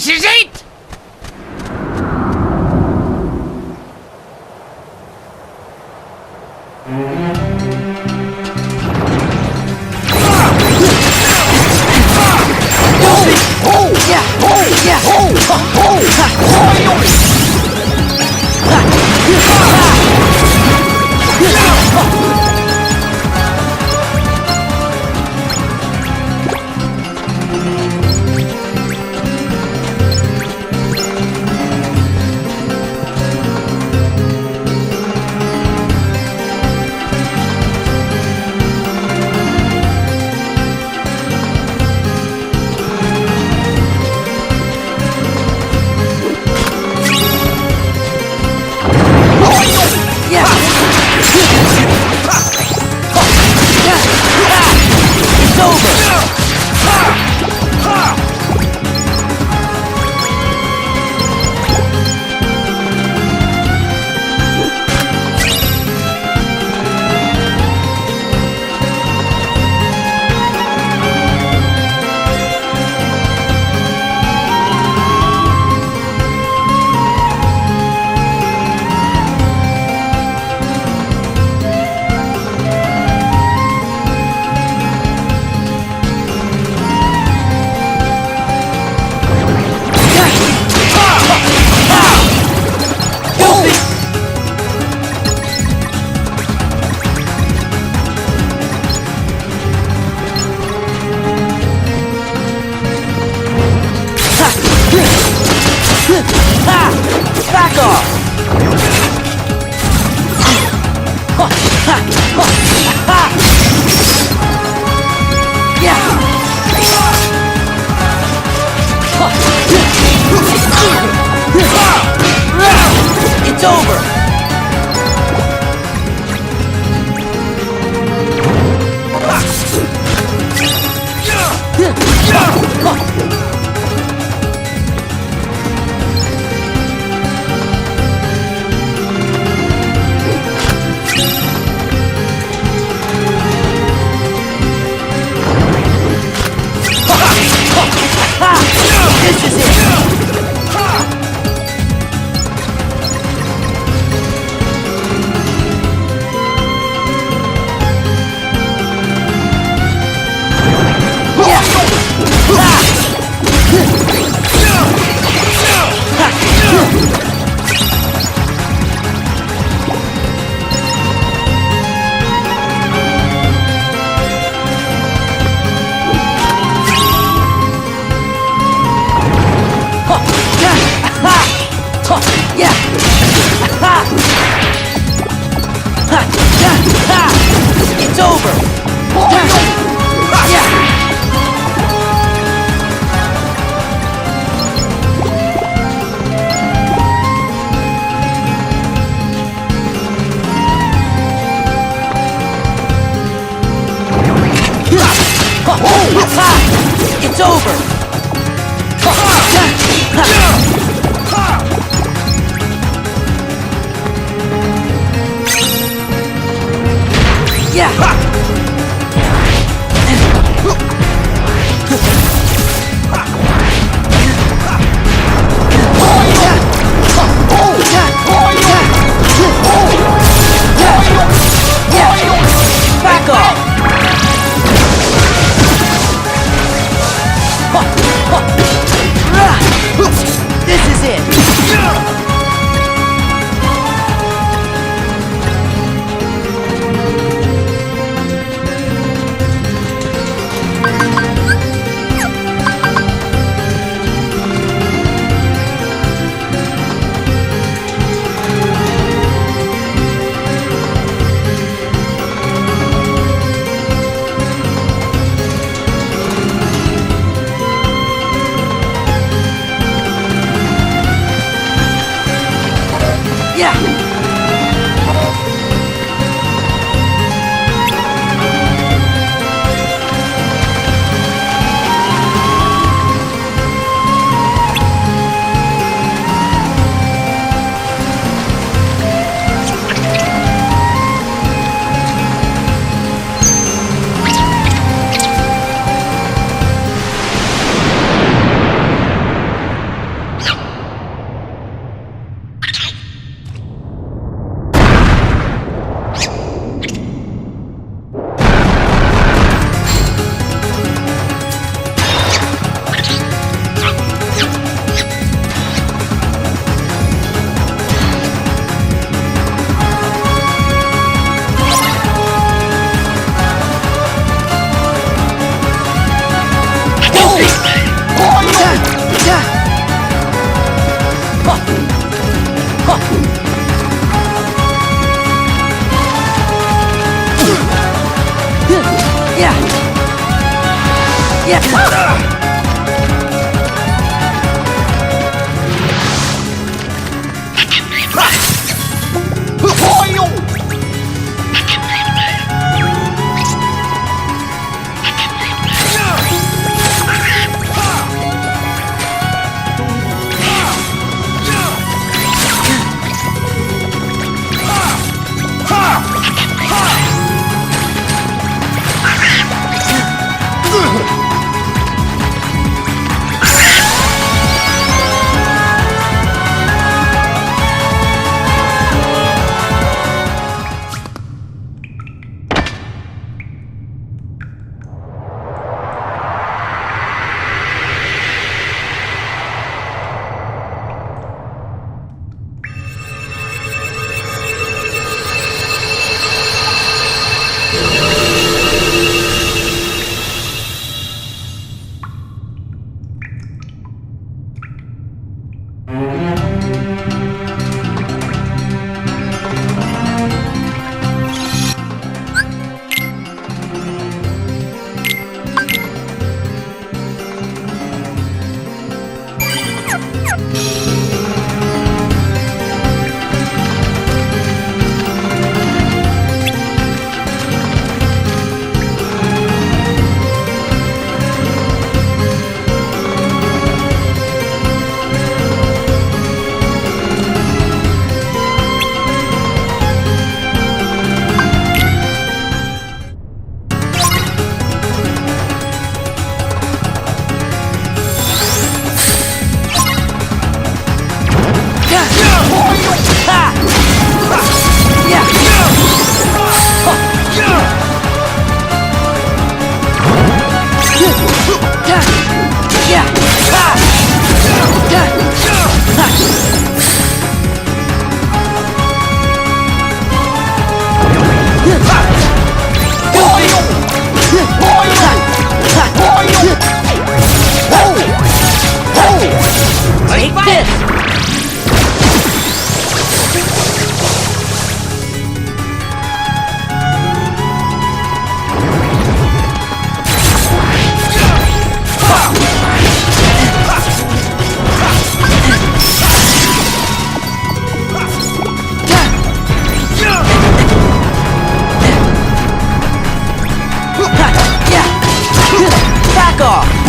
This is it! Back off! It's over! This is it! It's over! It's over! Back off! Take this! Back off!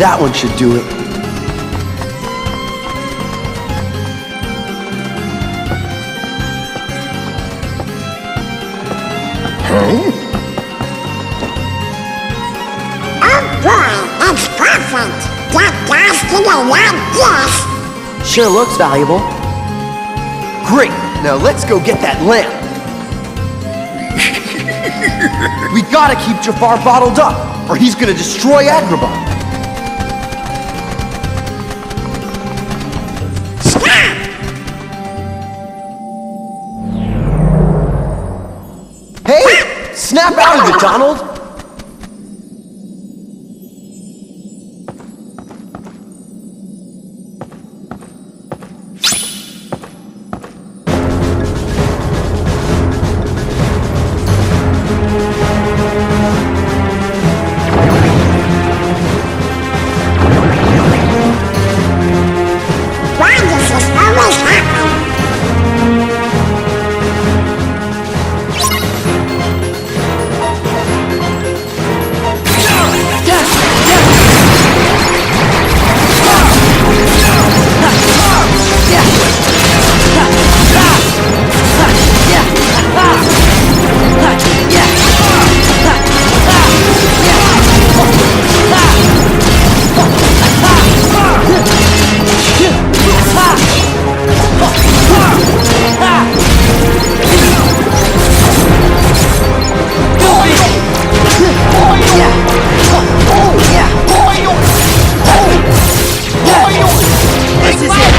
That one should do it. Oh boy, it's perfect! That guy's gonna love this! Sure looks valuable. Great! Now let's go get that lamp! We gotta keep Jafar bottled up, or he's gonna destroy Agrabah! Stop! Hey! Snap out of it, Donald! Why does this always happen? This is it!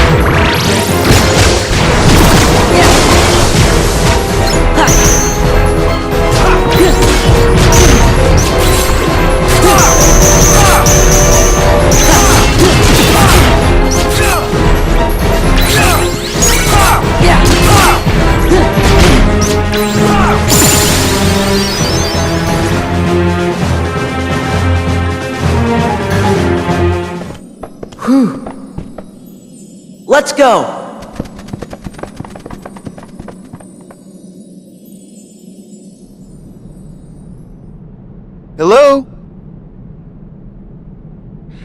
Let's go! Hello?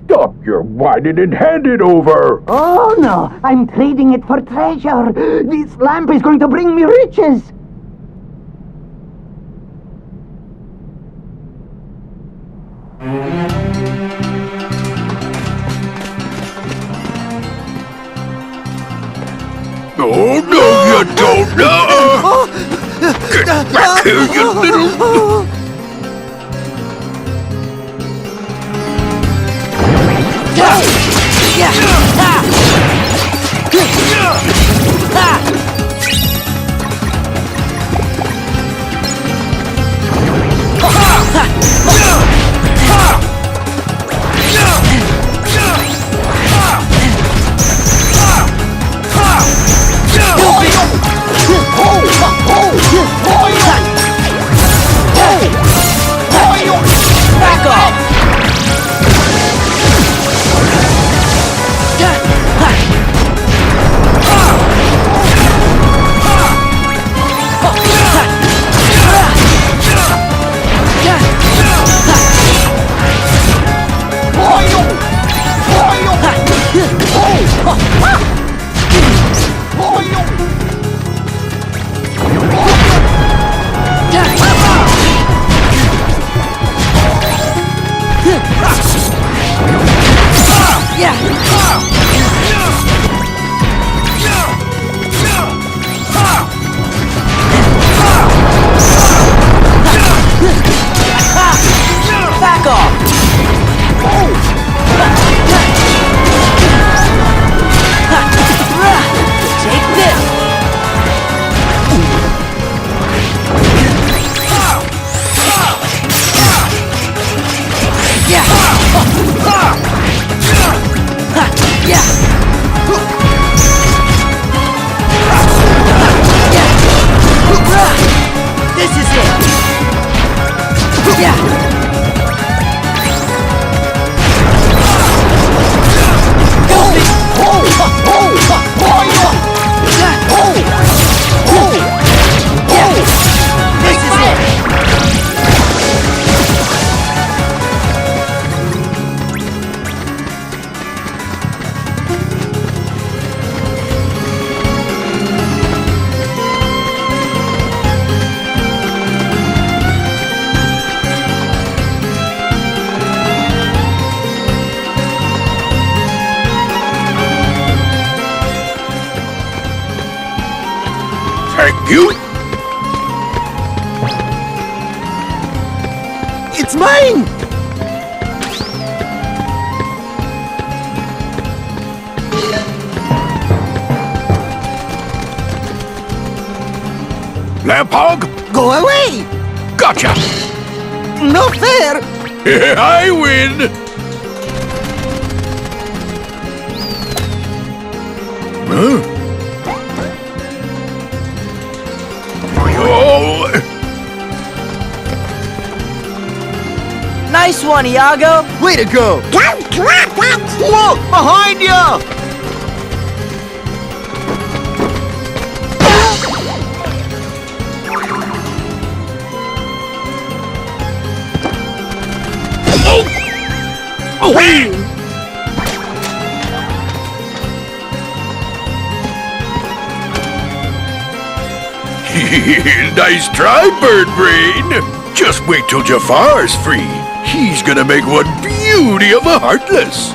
Stop your whining and hand it over! Oh no, I'm trading it for treasure. This lamp is going to bring me riches. Oh, no, you don't know! Get back here, you little... Back off! Back off! Take this! This is it! you. It's mine! Lamphog, Go away! gotcha. No fair! I win. Huh? Oh, Nice one, Iago. Way to go! Don't drop it! Whoa! Behind ya! nice try, Bird Brain. Just wait till Jafar's free. He's gonna make one beauty of a Heartless.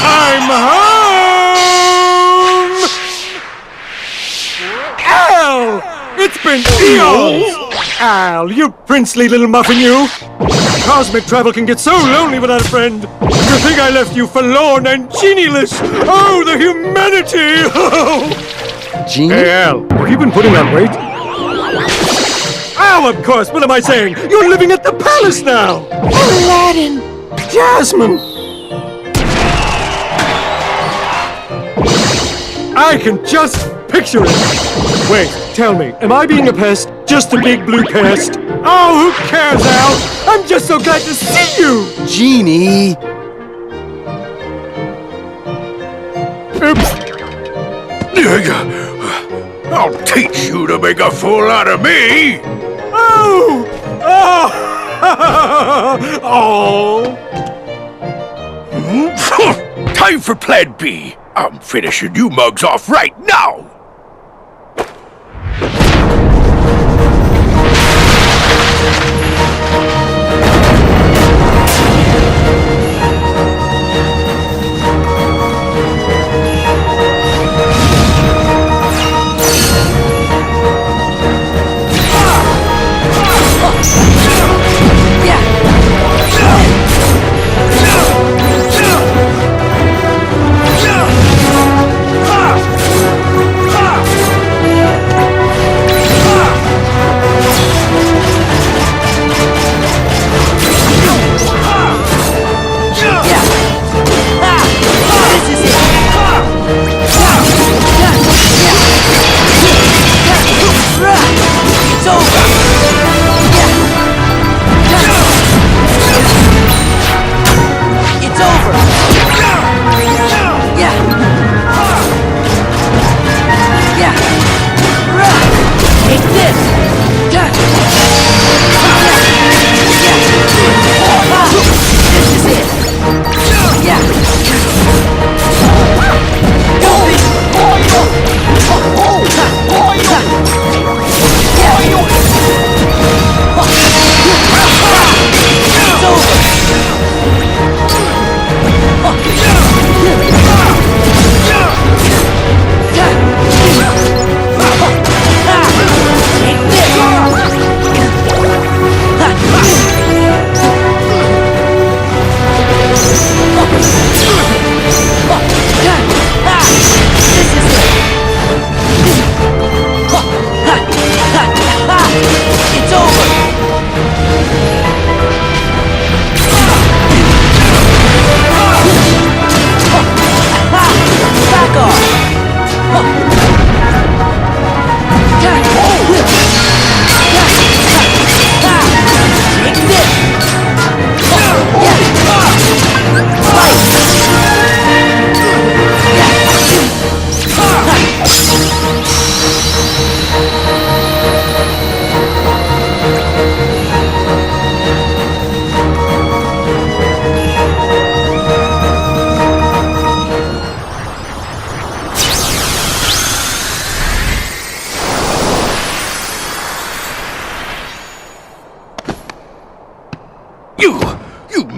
I'm home! Al! It's been eons! Al, you princely little muffin, you! Cosmic travel can get so lonely without a friend. You think I left you forlorn and genieless? Oh, the humanity! Genie? Hey, Al, have you been putting on weight? Oh, of course, what am I saying? You're living at the palace now! Aladdin! Jasmine! I can just picture it! Wait, tell me, am I being a pest? Just a big blue pest? Oh, who cares, Al? I'm just so glad to see you! Genie! Oops! I'll teach you to make a fool out of me. Oh! Oh! Oh! Time for Plan B. I'm finishing you mugs off right now.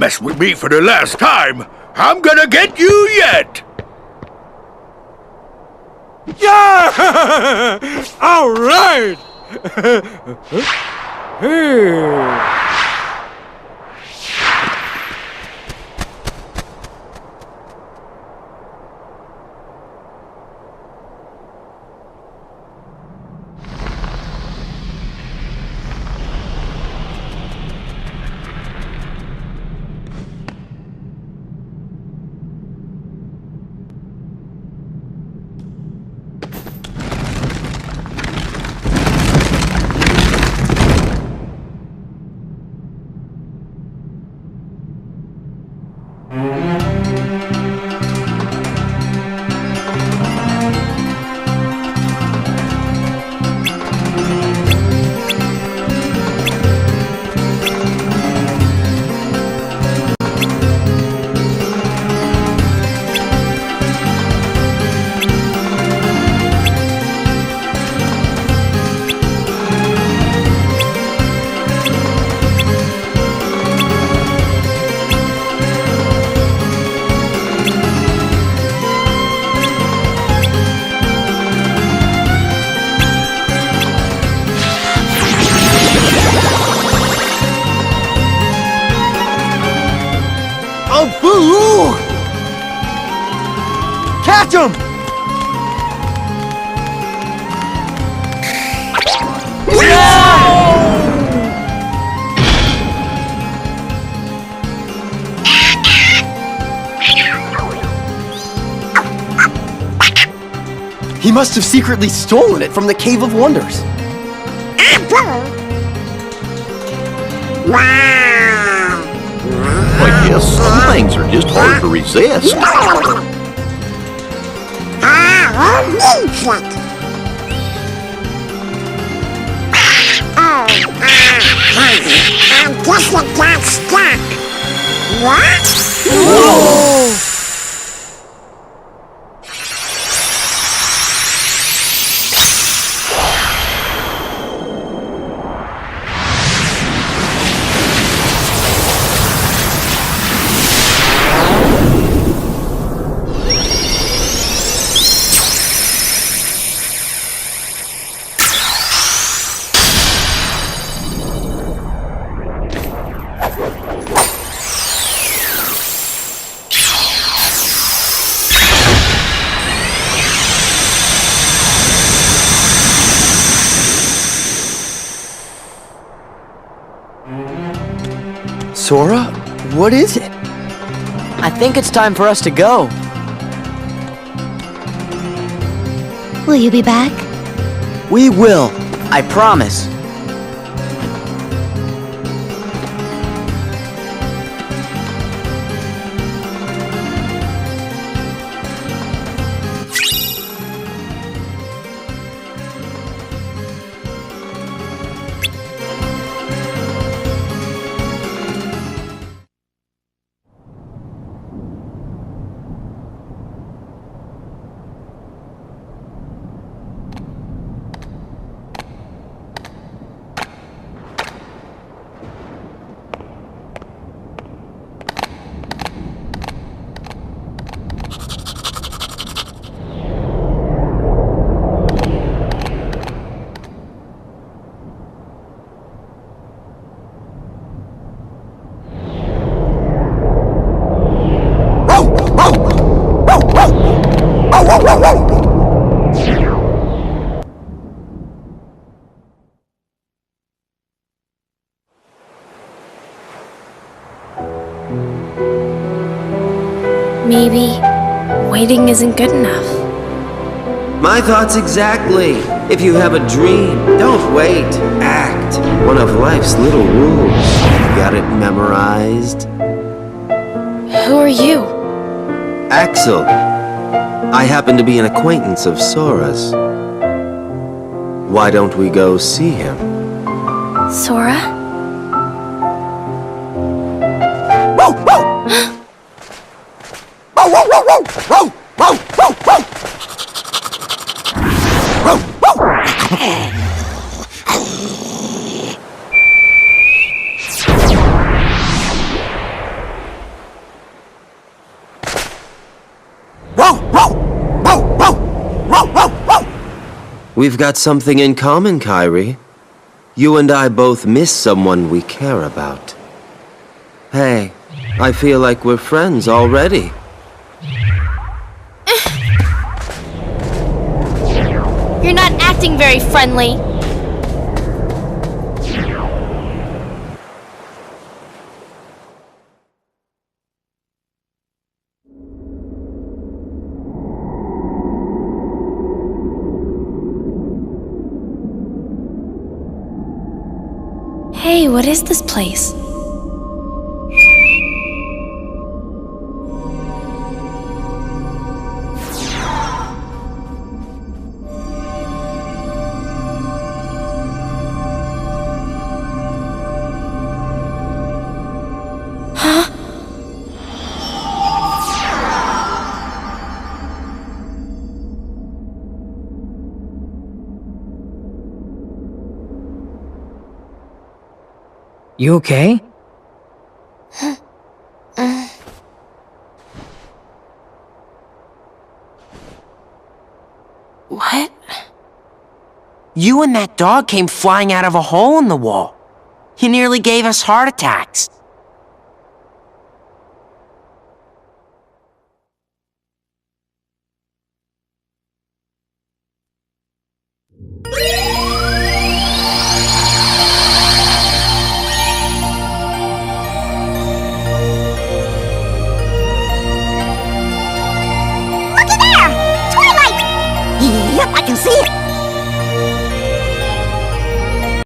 mess with me for the last time, I'm gonna get you yet! Yeah! All right! Hey. Boo! Catch him! He must have secretly stolen it from the Cave of Wonders. Wow! I guess some things are just hard to resist. I guess it got stuck. What? Sora, what is it? I think it's time for us to go. Will you be back? We will. I promise. Maybe waiting isn't good enough. My thoughts exactly. If you have a dream, don't wait. Act. One of life's little rules. Got it memorized? Who are you? Axel. I happen to be an acquaintance of Sora's. Why don't we go see him? Sora? We've got something in common, Kyrie. You and I both miss someone we care about. Hey, I feel like we're friends already. You're not acting very friendly. Hey, what is this place? You okay? What? You and that dog came flying out of a hole in the wall. He nearly gave us heart attacks. Looky there! Twilight! Yep, I can see it.